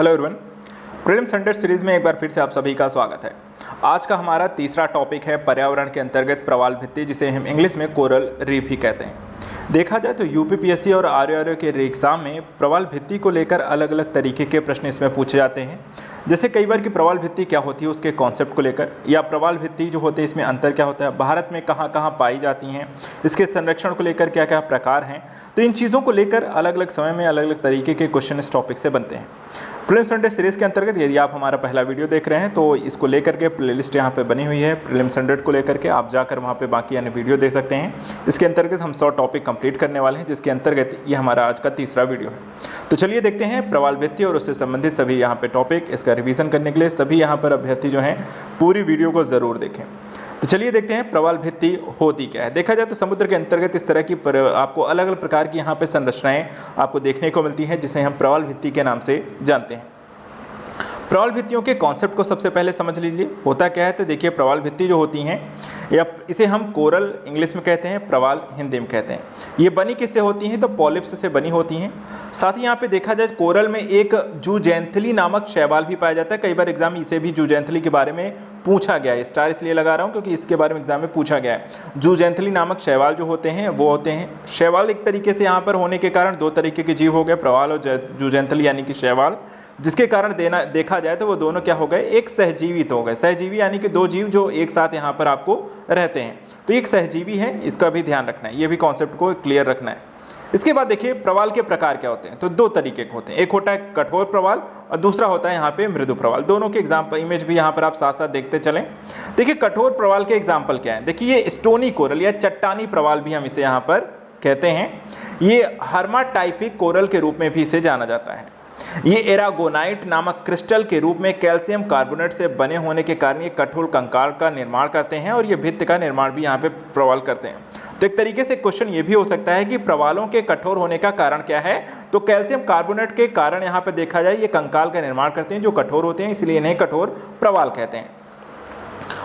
Hello everyone, prelims 100 series में एक बार फिर से आप सभी का स्वागत है। आज का हमारा तीसरा टॉपिक है पर्यावरण के अंतर्गत प्रवाल भित्ति, जिसे हम इंग्लिश में कोरल रीफ ही कहते हैं। देखा जाए तो यूपीपीएससी और आरआरओ के एग्जाम में प्रवाल भित्ति को लेकर अलग अलग तरीके के प्रश्न इसमें पूछे जाते हैं। जैसे कई बार की प्रवाल भित्ति क्या होती है उसके कॉन्सेप्ट को लेकर, या प्रवाल भित्ति जो होते हैं इसमें अंतर क्या होता है, भारत में कहाँ कहाँ पाई जाती हैं, इसके संरक्षण को लेकर क्या क्या प्रकार हैं। तो इन चीज़ों को लेकर अलग अलग समय में अलग अलग तरीके के क्वेश्चन इस टॉपिक से बनते हैं। प्रीलिम्स 100 सीरीज़ के अंतर्गत यदि आप हमारा पहला वीडियो देख रहे हैं तो इसको लेकर के प्लेलिस्ट यहाँ पे बनी हुई है प्रीलिम्स 100 को लेकर के, आप जाकर वहाँ पे बाकी अन्य वीडियो देख सकते हैं। इसके अंतर्गत हम 100 टॉपिक कंप्लीट करने वाले हैं, जिसके अंतर्गत ये हमारा आज का तीसरा वीडियो है। तो चलिए देखते हैं प्रवाल भित्ति और उससे संबंधित सभी यहाँ पे टॉपिक। इसका रिवीजन करने के लिए सभी यहाँ पर अभ्यर्थी जो हैं पूरी वीडियो को ज़रूर देखें। तो चलिए देखते हैं प्रवाल भित्ति होती क्या है। देखा जाए तो समुद्र के अंतर्गत इस तरह की आपको अलग अलग प्रकार की यहाँ पे संरचनाएं आपको देखने को मिलती हैं, जिसे हम प्रवाल भित्ति के नाम से जानते हैं। प्रवाल भित्तियों के कॉन्सेप्ट को सबसे पहले समझ लीजिए, होता क्या है। तो देखिए प्रवाल भित्ति जो होती हैं, या इसे हम कोरल इंग्लिश में कहते हैं, प्रवाल हिंदी में कहते हैं। ये बनी किससे होती हैं, तो पॉलिप्स से बनी होती हैं। साथ ही यहाँ पे देखा जाए कोरल में एक जूजेंथली नामक शैवाल भी पाया जाता है। कई बार एग्जाम इसे भी जूजेंथली के बारे में पूछा गया है, स्टार इसलिए लगा रहा हूँ क्योंकि इसके बारे में एग्जाम में पूछा गया है। जूजेंथली नामक शैवाल जो होते हैं वो होते हैं, शैवाल एक तरीके से यहाँ पर होने के कारण दो तरीके के जीव हो गए, प्रवाल और जूजेंथली यानी कि शैवाल, जिसके कारण देखा जाए तो वो दोनों क्या हो गए, एक सहजीवित हो गए। सहजीवी यानी कि दो जीव जो एक साथ यहाँ पर आपको रहते हैं, तो एक सहजीवी है, इसका भी ध्यान रखना है, ये भी कॉन्सेप्ट को क्लियर रखना है। इसके बाद देखिए प्रवाल के प्रकार क्या होते हैं, तो दो तरीके के होते हैं। एक होता है कठोर प्रवाल और दूसरा होता है यहाँ पे मृदु प्रवाल। दोनों के एग्जाम्पल इमेज भी यहाँ पर आप साथ साथ देखते चलें। देखिए कठोर प्रवाल के एग्जाम्पल क्या है, देखिए ये स्टोनी कोरल या चट्टानी प्रवाल भी हम इसे यहाँ पर कहते हैं। ये हर्माटाइपिक कोरल के रूप में भी इसे जाना जाता है। ये एरागोनाइट नामक क्रिस्टल के रूप में कैल्शियम कार्बोनेट से बने होने के कारण ये कठोर कंकाल का निर्माण करते हैं और ये भित्ति का निर्माण भी यहाँ पे प्रवाल करते हैं। तो एक तरीके से क्वेश्चन ये भी हो सकता है कि प्रवालों के कठोर होने का कारण क्या है, तो कैल्शियम कार्बोनेट के कारण यहाँ पे देखा जाए ये कंकाल का निर्माण करते हैं जो कठोर होते हैं, इसलिए इन्हें कठोर प्रवाल कहते हैं।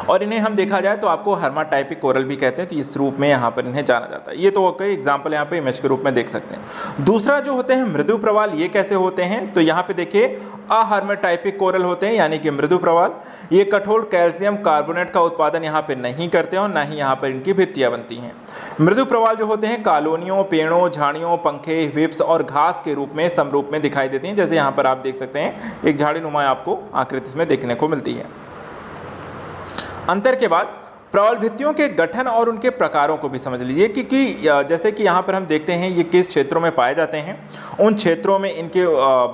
और इन्हें हम देखा जाए तो आपको हर्माटाइपिक कोरल भी कहते हैं, तो इस रूप में यहाँ पर इन्हें जाना जाता है। ये तो कई एग्जाम्पल यहाँ पे इमेज के रूप में देख सकते हैं। दूसरा जो होते हैं मृदु प्रवाल, ये कैसे होते हैं, तो यहाँ पे देखिए अहर्माटाइपिक कोरल होते हैं यानी कि मृदु प्रवाल। ये कठोर कैल्शियम कार्बोनेट का उत्पादन यहाँ पे नहीं करते हैं और न ही यहाँ पर इनकी भित्तियाँ बनती हैं। मृदु प्रवाल जो होते हैं कॉलोनियों, पेड़ों, झाड़ियों, पंखे, व्हिप्स और घास के रूप में समरूप में दिखाई देती हैं। जैसे यहाँ पर आप देख सकते हैं एक झाड़ी नुमा आपको आकृति इसमें देखने को मिलती है। अंतर के बाद प्रवाल भित्तियों के गठन और उनके प्रकारों को भी समझ लीजिए, क्योंकि जैसे कि यहाँ पर हम देखते हैं ये किस क्षेत्रों में पाए जाते हैं, उन क्षेत्रों में इनके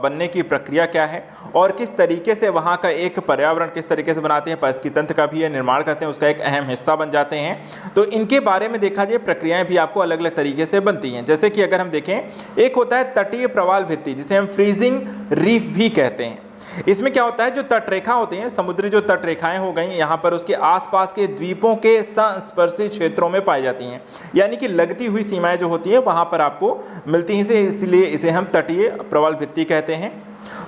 बनने की प्रक्रिया क्या है और किस तरीके से वहाँ का एक पर्यावरण किस तरीके से बनाते हैं, पारिस्थितिकी तंत्र का भी ये निर्माण करते हैं, उसका एक अहम हिस्सा बन जाते हैं। तो इनके बारे में देखा जाए प्रक्रियाएं भी आपको अलग अलग तरीके से बनती हैं। जैसे कि अगर हम देखें, एक होता है तटीय प्रवाल भित्ति जिसे हम फ्रीजिंग रीफ भी कहते हैं। इसमें क्या होता है, जो तटरेखा होती हैं, समुद्री जो तटरेखाएं हो गई यहाँ पर उसके आसपास के द्वीपों के संस्पर्शी क्षेत्रों में पाई जाती हैं, यानी कि लगती हुई सीमाएं जो होती है वहां पर आपको मिलती हैं, इसलिए इसे हम तटीय प्रवाल भित्ति कहते हैं।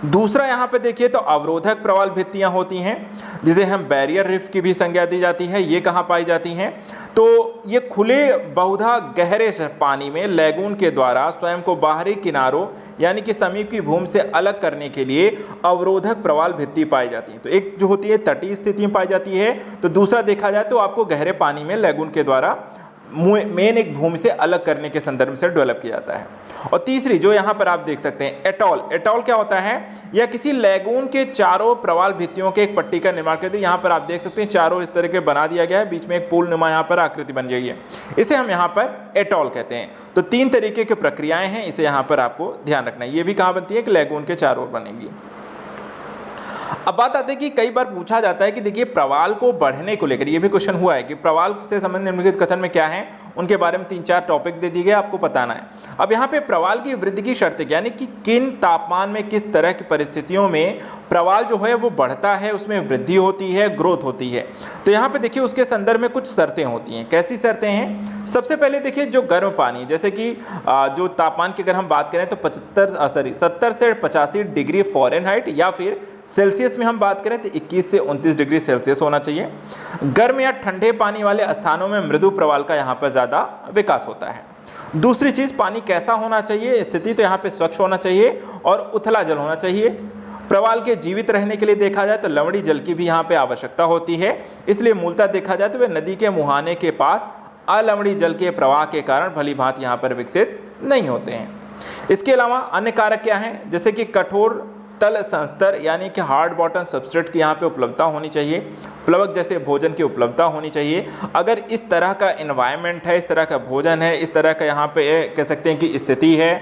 दूसरा यहाँ पे देखिए तो अवरोधक प्रवाल भित्तियां होती हैं, जिसे हम बैरियर रीफ की भी संज्ञा दी जाती है। ये कहाँ पाई जाती हैं, तो ये खुले बहुधा गहरे पानी में लैगून के द्वारा स्वयं को बाहरी किनारों यानी कि समीप की भूमि से अलग करने के लिए अवरोधक प्रवाल भित्ति पाई जाती है। तो एक जो होती है तटीय स्थिति में पाई जाती है, तो दूसरा देखा जाए तो आपको गहरे पानी में लैगून के द्वारा मेन एक भूमि से अलग करने के संदर्भ से डेवलप किया जाता है। और तीसरी जो यहाँ पर आप देख सकते हैं एटॉल, एटॉल क्या होता है, या किसी लैगून के चारों प्रवाल भित्तियों के एक पट्टी का निर्माण करते हैं। यहाँ पर आप देख सकते हैं चारों इस तरह के बना दिया गया है, बीच में एक पूल नुमा यहाँ पर आकृति बन गई है, इसे हम यहाँ पर एटॉल कहते हैं। तो तीन तरीके की प्रक्रियाएं हैं, इसे यहाँ पर आपको ध्यान रखना है। ये भी कहाँ बनती है कि लैगून के चारों ओर बनेगी। अब बात आती है कि कई बार पूछा जाता है कि देखिए प्रवाल को बढ़ने को लेकर, ये भी क्वेश्चन हुआ है कि प्रवाल से संबंधित निम्नलिखित कथन में क्या है, उनके बारे में 3-4 टॉपिक दे दिए गए, आपको बताना है। अब यहाँ पे प्रवाल की वृद्धि की शर्तें यानी कि किन तापमान में किस तरह की परिस्थितियों में प्रवाल जो है वो बढ़ता है, उसमें वृद्धि होती है, ग्रोथ होती है। तो यहाँ पे देखिए उसके संदर्भ में कुछ शर्तें होती हैं। कैसी शर्तें हैं, सबसे पहले देखिए जो गर्म पानी, जैसे कि जो तापमान की अगर हम बात करें तो 70 से 85 डिग्री फ़ारेनहाइट, या फिर सेल्सियस में हम बात करें तो 21 से 29 डिग्री सेल्सियस होना चाहिए। गर्म या ठंडे पानी वाले स्थानों में मृदु प्रवाल का यहाँ पर ज़्यादा विकास होता है। दूसरी चीज़, पानी कैसा होना चाहिए, स्थिति तो यहाँ पे स्वच्छ होना चाहिए और उथला जल होना चाहिए। प्रवाल के जीवित रहने के लिए देखा जाए तो लवणी जल की भी यहाँ पे आवश्यकता होती है, इसलिए मूलतः देखा जाए तो वे नदी के मुहाने के पास अलवणी जल के प्रवाह के कारण भली भांति यहाँ पर विकसित नहीं होते हैं। इसके अलावा अन्य कारक क्या हैं, जैसे कि कठोर तल संस्तर यानी कि हार्ड बॉटम सबस्ट्रेट की यहाँ पे उपलब्धता होनी चाहिए, प्लवक जैसे भोजन की उपलब्धता होनी चाहिए। अगर इस तरह का एनवायरनमेंट है, इस तरह का भोजन है, इस तरह का यहाँ पे कह सकते हैं कि स्थिति है,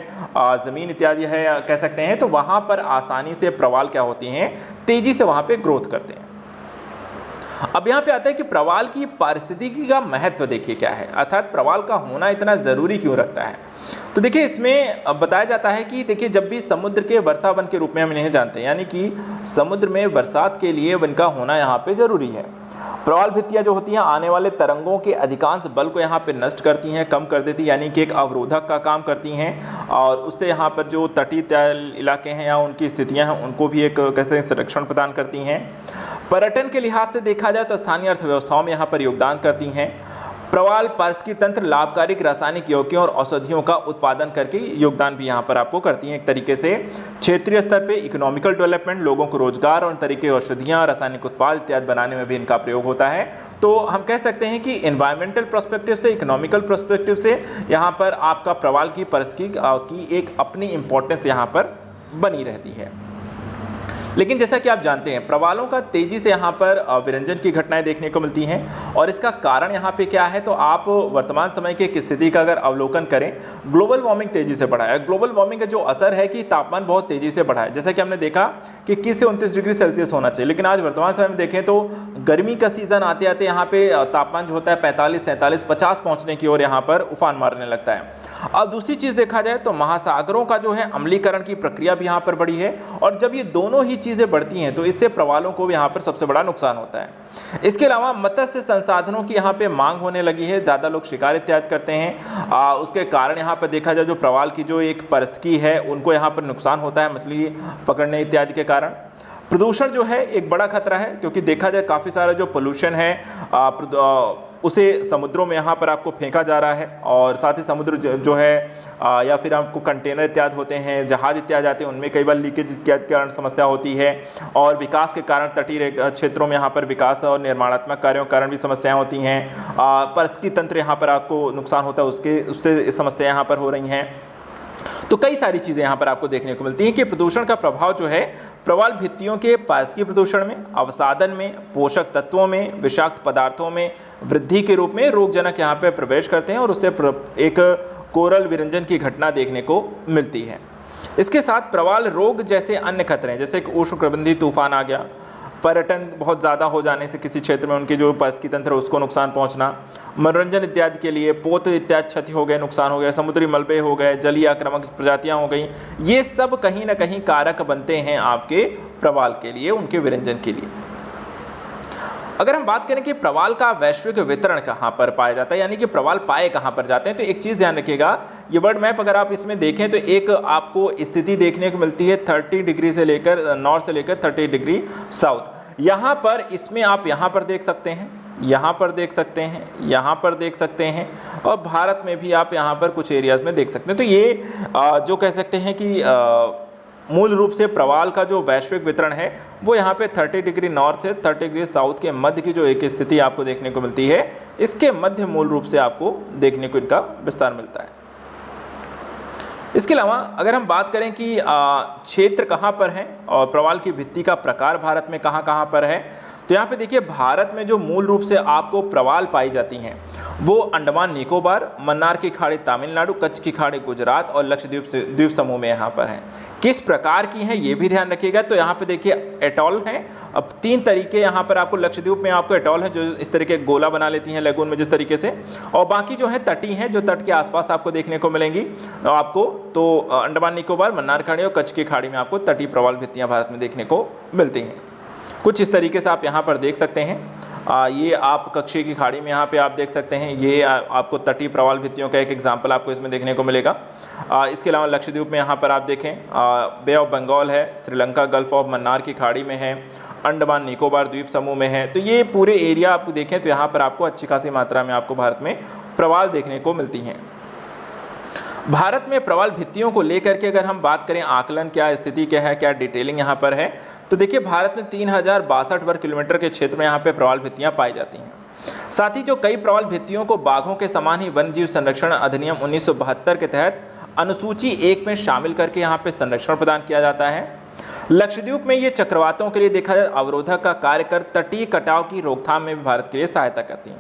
ज़मीन इत्यादि है कह सकते हैं, तो वहाँ पर आसानी से प्रवाल क्या होती हैं, तेज़ी से वहाँ पे ग्रोथ करते हैं। अब यहाँ पे आता है कि प्रवाल की पारिस्थितिकी का महत्व देखिए क्या है, अर्थात प्रवाल का होना इतना ज़रूरी क्यों रखता है। तो देखिए इसमें बताया जाता है कि देखिए जब भी समुद्र के वर्षा वन के रूप में हम इन्हें जानते हैं, यानी कि समुद्र में बरसात के लिए वन का होना यहाँ पे ज़रूरी है। प्रवाल भित्तियाँ जो होती हैं आने वाले तरंगों के अधिकांश बल को यहाँ पे नष्ट करती हैं, कम कर देती हैं, यानी कि एक अवरोधक का काम करती हैं, और उससे यहाँ पर जो तटीय इलाके हैं या उनकी स्थितियाँ हैं उनको भी एक कैसे संरक्षण प्रदान करती हैं। पर्यटन के लिहाज से देखा जाए तो स्थानीय अर्थव्यवस्थाओं में यहाँ पर योगदान करती हैं। प्रवाल पारिस्थितिकी तंत्र लाभकारी रासायनिक यौगिकों और औषधियों का उत्पादन करके योगदान भी यहाँ पर आपको करती हैं। एक तरीके से क्षेत्रीय स्तर पे इकोनॉमिकल डेवलपमेंट, लोगों को रोजगार और तरीके औषधियाँ, रासायनिक उत्पाद इत्यादि बनाने में भी इनका प्रयोग होता है। तो हम कह सकते हैं कि एनवायरमेंटल पर्सपेक्टिव से, इकोनॉमिकल पर्सपेक्टिव से यहाँ पर आपका प्रवाल की पारिस्थितिकी की एक अपनी इंपॉर्टेंस यहाँ पर बनी रहती है। लेकिन जैसा कि आप जानते हैं प्रवालों का तेजी से यहाँ पर विरंजन की घटनाएं देखने को मिलती हैं, और इसका कारण यहाँ पे क्या है, तो आप वर्तमान समय की एक स्थिति का अगर अवलोकन करें, ग्लोबल वार्मिंग तेजी से बढ़ा है। ग्लोबल वार्मिंग का जो असर है कि तापमान बहुत तेजी से बढ़ा है, जैसा कि हमने देखा कि 21 से 29 डिग्री सेल्सियस होना चाहिए, लेकिन आज वर्तमान समय में देखें तो गर्मी का सीजन आते आते यहाँ पे तापमान जो होता है 45, 47, 50 पहुँचने की ओर यहाँ पर उफान मारने लगता है। अब दूसरी चीज़ देखा जाए तो महासागरों का जो है अम्लीकरण की प्रक्रिया भी यहाँ पर बढ़ी है, और जब ये दोनों ही चीज़ें बढ़ती हैं तो इससे प्रवालों को भी यहाँ पर सबसे बड़ा नुकसान होता है। इसके अलावा मत्स्य संसाधनों की यहाँ पे मांग होने लगी है, ज़्यादा लोग शिकार इत्यादि करते हैं, उसके कारण यहाँ पर देखा जाए जो प्रवाल की जो एक पारिस्थितिकी है उनको यहाँ पर नुकसान होता है, मछली पकड़ने इत्यादि के कारण। प्रदूषण जो है एक बड़ा खतरा है, क्योंकि देखा जाए काफ़ी सारा जो पोल्यूशन है उसे समुद्रों में यहाँ पर आपको फेंका जा रहा है, और साथ ही समुद्र जो है या फिर आपको कंटेनर इत्यादि होते हैं, जहाज इत्यादि आते हैं, उनमें कई बार लीकेज इत्यादि के कारण समस्या होती है, और विकास के कारण तटीय क्षेत्रों में यहाँ पर विकास और निर्माणात्मक कार्यों के कारण भी समस्याएं होती हैं। पारिस्थितिकी तंत्र यहाँ पर आपको नुकसान होता है, उससे समस्या यहाँ पर हो रही हैं। तो कई सारी चीज़ें यहाँ पर आपको देखने को मिलती हैं कि प्रदूषण का प्रभाव जो है प्रवाल भित्तियों के पारिस्थितिकी प्रदूषण में, अवसादन में, पोषक तत्वों में, विषाक्त पदार्थों में वृद्धि के रूप में रोगजनक यहाँ पे प्रवेश करते हैं, और उससे एक कोरल विरंजन की घटना देखने को मिलती है। इसके साथ प्रवाल रोग जैसे अन्य खतरे, जैसे कि उष्णकटिबंधीय तूफान आ गया, पर्यटन बहुत ज़्यादा हो जाने से किसी क्षेत्र में उनके जो पारिस्थितिकी तंत्र है उसको नुकसान पहुंचना, मनोरंजन इत्यादि के लिए पोत इत्यादि क्षति हो गए, नुकसान हो गया, समुद्री मलबे हो गए, जलीय आक्रामक प्रजातियां हो गई, ये सब कहीं ना कहीं कारक बनते हैं आपके प्रवाल के लिए, उनके विरंजन के लिए। अगर हम बात करें कि प्रवाल का वैश्विक वितरण कहाँ पर पाया जाता है, यानी कि प्रवाल पाए कहाँ पर जाते हैं, तो एक चीज़ ध्यान रखिएगा, ये वर्ल्ड मैप अगर आप इसमें देखें तो एक आपको स्थिति देखने को मिलती है 30 डिग्री से लेकर नॉर्थ से लेकर 30 डिग्री साउथ। यहाँ पर इसमें आप यहाँ पर देख सकते हैं, यहाँ पर देख सकते हैं, यहाँ पर देख सकते हैं, और भारत में भी आप यहाँ पर कुछ एरियाज़ में देख सकते हैं। तो ये जो कह सकते हैं कि मूल रूप से प्रवाल का जो वैश्विक वितरण है वो यहाँ पे 30 डिग्री नॉर्थ से 30 डिग्री साउथ के मध्य की जो एक स्थिति आपको देखने को मिलती है, इसके मध्य मूल रूप से आपको देखने को इनका विस्तार मिलता है। इसके अलावा अगर हम बात करें कि क्षेत्र कहाँ पर है और प्रवाल की भित्ति का प्रकार भारत में कहाँ कहाँ पर है, तो यहाँ पे देखिए भारत में जो मूल रूप से आपको प्रवाल पाई जाती हैं वो अंडमान निकोबार, मन्नार की खाड़ी तमिलनाडु, कच्छ की खाड़ी गुजरात और लक्षद्वीप से द्वीप समूह में यहाँ पर हैं। किस प्रकार की हैं ये भी ध्यान रखिएगा। तो यहाँ पे देखिए एटॉल हैं, अब 3 तरीके यहाँ पर आपको लक्षद्वीप में आपको एटॉल है जो इस तरीके गोला बना लेती हैं लेगून में जिस तरीके से, और बाकी जो है तटी हैं जो तट के आसपास आपको देखने को मिलेंगी आपको। तो अंडमान निकोबार, मन्नार खाड़ी और कच्छ की खाड़ी में आपको तटीय प्रवाल भित्तियाँ भारत में देखने को मिलती हैं। कुछ इस तरीके से आप यहाँ पर देख सकते हैं। ये आप कच्छ की खाड़ी में यहाँ पे आप देख सकते हैं, ये आपको तटीय प्रवाल भित्तियों का एक एग्जाम्पल आपको इसमें देखने को मिलेगा। इसके अलावा लक्षद्वीप में यहाँ पर आप देखें बे ऑफ बंगाल है, श्रीलंका गल्फ ऑफ मन्नार की खाड़ी में है, अंडमान निकोबार द्वीप समूह में है। तो ये पूरे एरिया आप देखें तो यहाँ पर आपको अच्छी खासी मात्रा में आपको भारत में प्रवाल देखने को मिलती हैं। भारत में प्रवाल भित्तियों को लेकर के अगर हम बात करें, आकलन क्या स्थिति क्या है, क्या डिटेलिंग यहाँ पर है, तो देखिए भारत में 3062 वर्ग किलोमीटर के क्षेत्र में यहाँ पे प्रवाल भित्तियाँ पाई जाती हैं। साथ ही जो कई प्रवाल भित्तियों को बाघों के समान ही वन्य जीव संरक्षण अधिनियम 1972 के तहत अनुसूची 1 में शामिल करके यहाँ पे संरक्षण प्रदान किया जाता है। लक्षद्वीप में ये चक्रवातों के लिए देखा जाए अवरोधक का कार्य कर तटीय कटाव की रोकथाम में भी भारत के लिए सहायता करती हैं।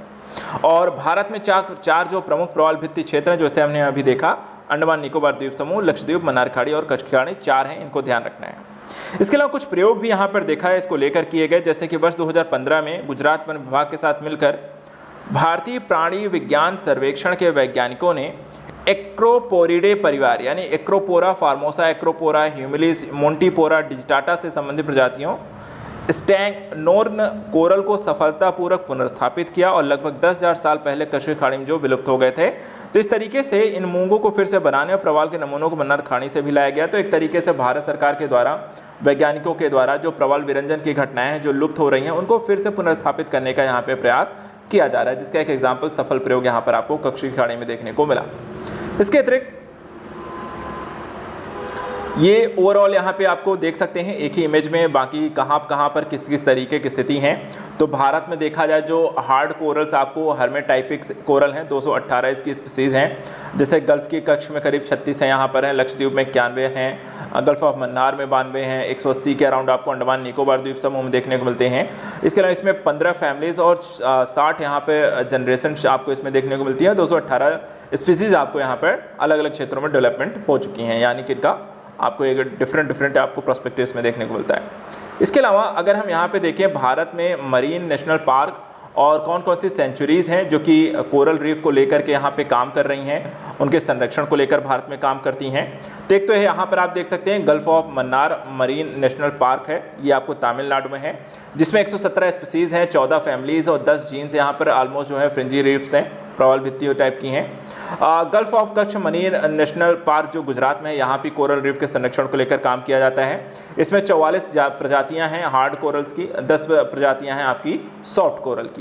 और भारत में चार जो प्रमुख प्रवाल भित्ति क्षेत्र हैं, जैसे हमने अभी देखा, अंडमान निकोबार द्वीप समूह, लक्षद्वीप, मन्नार खाड़ी और कच्छ खाड़ी 4 हैं, इनको ध्यान रखना है। इसके अलावा कुछ प्रयोग भी यहाँ पर देखा है, इसको लेकर किए गए, जैसे कि वर्ष 2015 में गुजरात वन विभाग के साथ मिलकर भारतीय प्राणी विज्ञान सर्वेक्षण के वैज्ञानिकों ने एक्रोपोरिडे परिवार यानी एक्रोपोरा फार्मोसा, एक्रोपोरा ह्यूमिलिस, मोंटीपोरा डिजिटाटा से संबंधित प्रजातियों स्टैग्नोर्न कोरल को सफलतापूर्वक पुनर्स्थापित किया और लगभग 10,000 साल पहले कच्छ खाड़ी में जो विलुप्त हो गए थे। तो इस तरीके से इन मूंगों को फिर से बनाने और प्रवाल के नमूनों को मन्नार खाड़ी से भी लाया गया। तो एक तरीके से भारत सरकार के द्वारा, वैज्ञानिकों के द्वारा जो प्रवाल विरंजन की घटनाएं हैं जो लुप्त हो रही हैं, उनको फिर से पुनर्स्थापित करने का यहाँ पे प्रयास किया जा रहा है, जिसका एक एग्जाम्पल सफल प्रयोग यहाँ पर आपको कच्छ खाड़ी में देखने को मिला। इसके अतिरिक्त ये ओवरऑल यहाँ पे आपको देख सकते हैं एक ही इमेज में, बाकी कहाँ पर किस किस तरीके की स्थिति हैं। तो भारत में देखा जाए जो हार्ड कोरल्स आपको हर्मेटाइपिक्स कोरल हैं, 218 इसकी स्पीसीज़ हैं। जैसे गल्फ़ की कच्छ में करीब 36 हैं यहाँ पर हैं, लक्षद्वीप में 91 हैं, गल्फ़ ऑफ मन्नार में 92 हैं, 180 के अराउंड आपको अंडमान निकोबार द्वीप समूह में देखने को मिलते हैं। इसके अलावा इसमें 15 फैमिलीज़ और 60 यहाँ पे जनरेशन आपको इसमें देखने को मिलती है। 218 स्पीसीज़ आपको यहाँ पर अलग अलग क्षेत्रों में डेवलपमेंट हो चुकी हैं, यानी कि इनका आपको एक डिफरेंट आपको प्रोस्पेक्टिव्स में देखने को मिलता है। इसके अलावा अगर हम यहाँ पे देखें, भारत में मरीन नेशनल पार्क और कौन कौन सी सेंचुरीज़ हैं जो कि कोरल रीफ को लेकर के यहाँ पे काम कर रही हैं, उनके संरक्षण को लेकर भारत में काम करती हैं। तो एक तो है यहाँ पर आप देख सकते हैं gulf of Mannar marine national park है, ये आपको तमिलनाडु में है, जिसमें 117 स्पीसीज़ हैं, 14 फैमिलीज़ और 10 जीन्स यहाँ पर ऑलमोस्ट जो है फ्रिंजी रीफ्स हैं, प्रवाल भित्ति टाइप की हैं। Gulf of Kutch Munir national park जो गुजरात में है, यहाँ भी कोरल रीफ के संरक्षण को लेकर काम किया जाता है। इसमें 44 प्रजातियाँ हैं हार्ड कोरल्स की, 10 प्रजातियाँ हैं आपकी सॉफ्ट कोरल की।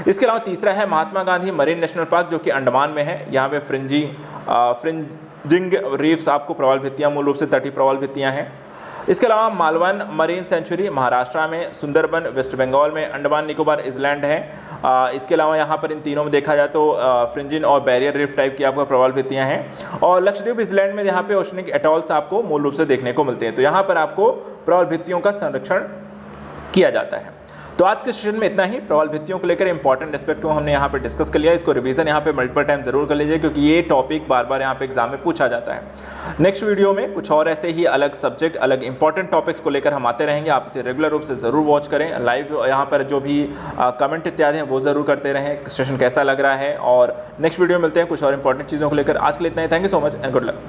इसके अलावा तीसरा है Mahatma Gandhi marine national park जो कि अंडमान में है। यहाँ पे फ्रिंजिंग रीफ्स आपको प्रवाल भित्तियाँ, मूल रूप से तटीय प्रवाल भित्तियाँ हैं। इसके अलावा मालवन मरीन सेंचुरी महाराष्ट्र में, सुंदरबन वेस्ट बंगाल में, अंडमान निकोबार आइलैंड है। इसके अलावा यहाँ पर इन तीनों में देखा जाए तो फ्रिंजिन और बैरियर रीफ टाइप की आपको प्रवाल भित्तियाँ हैं। और लक्षद्वीप आइलैंड में यहाँ पे ओशनिक एटॉल्स आपको मूल रूप से देखने को मिलते हैं। तो यहाँ पर आपको प्रवाल भित्तियों का संरक्षण किया जाता है। तो आज के सेशन में इतना ही। प्रवाल भित्तियों को लेकर इंपॉर्टेंट एस्पेक्ट को हमने यहाँ पे डिस्कस कर लिया। इसको रिवीजन यहाँ पे मल्टीपल टाइम जरूर कर लीजिए, क्योंकि ये टॉपिक बार बार यहाँ पे एग्जाम में पूछा जाता है। नेक्स्ट वीडियो में कुछ और ऐसे ही अलग सब्जेक्ट, अलग इंपॉर्टेंट टॉपिक्स को लेकर हम आते रहेंगे। आप इसे रेगुलर रूप से जरूर वॉच करें, लाइव यहाँ पर जो भी कमेंट इत्यादि हैं वो जरूर करते रहें, सेशन कैसा लग रहा है। और नेक्स्ट वीडियो मिलते हैं कुछ और इंपॉर्टेंट चीज़ों को लेकर। आज के लिए इतना ही। Thank you so much and good luck.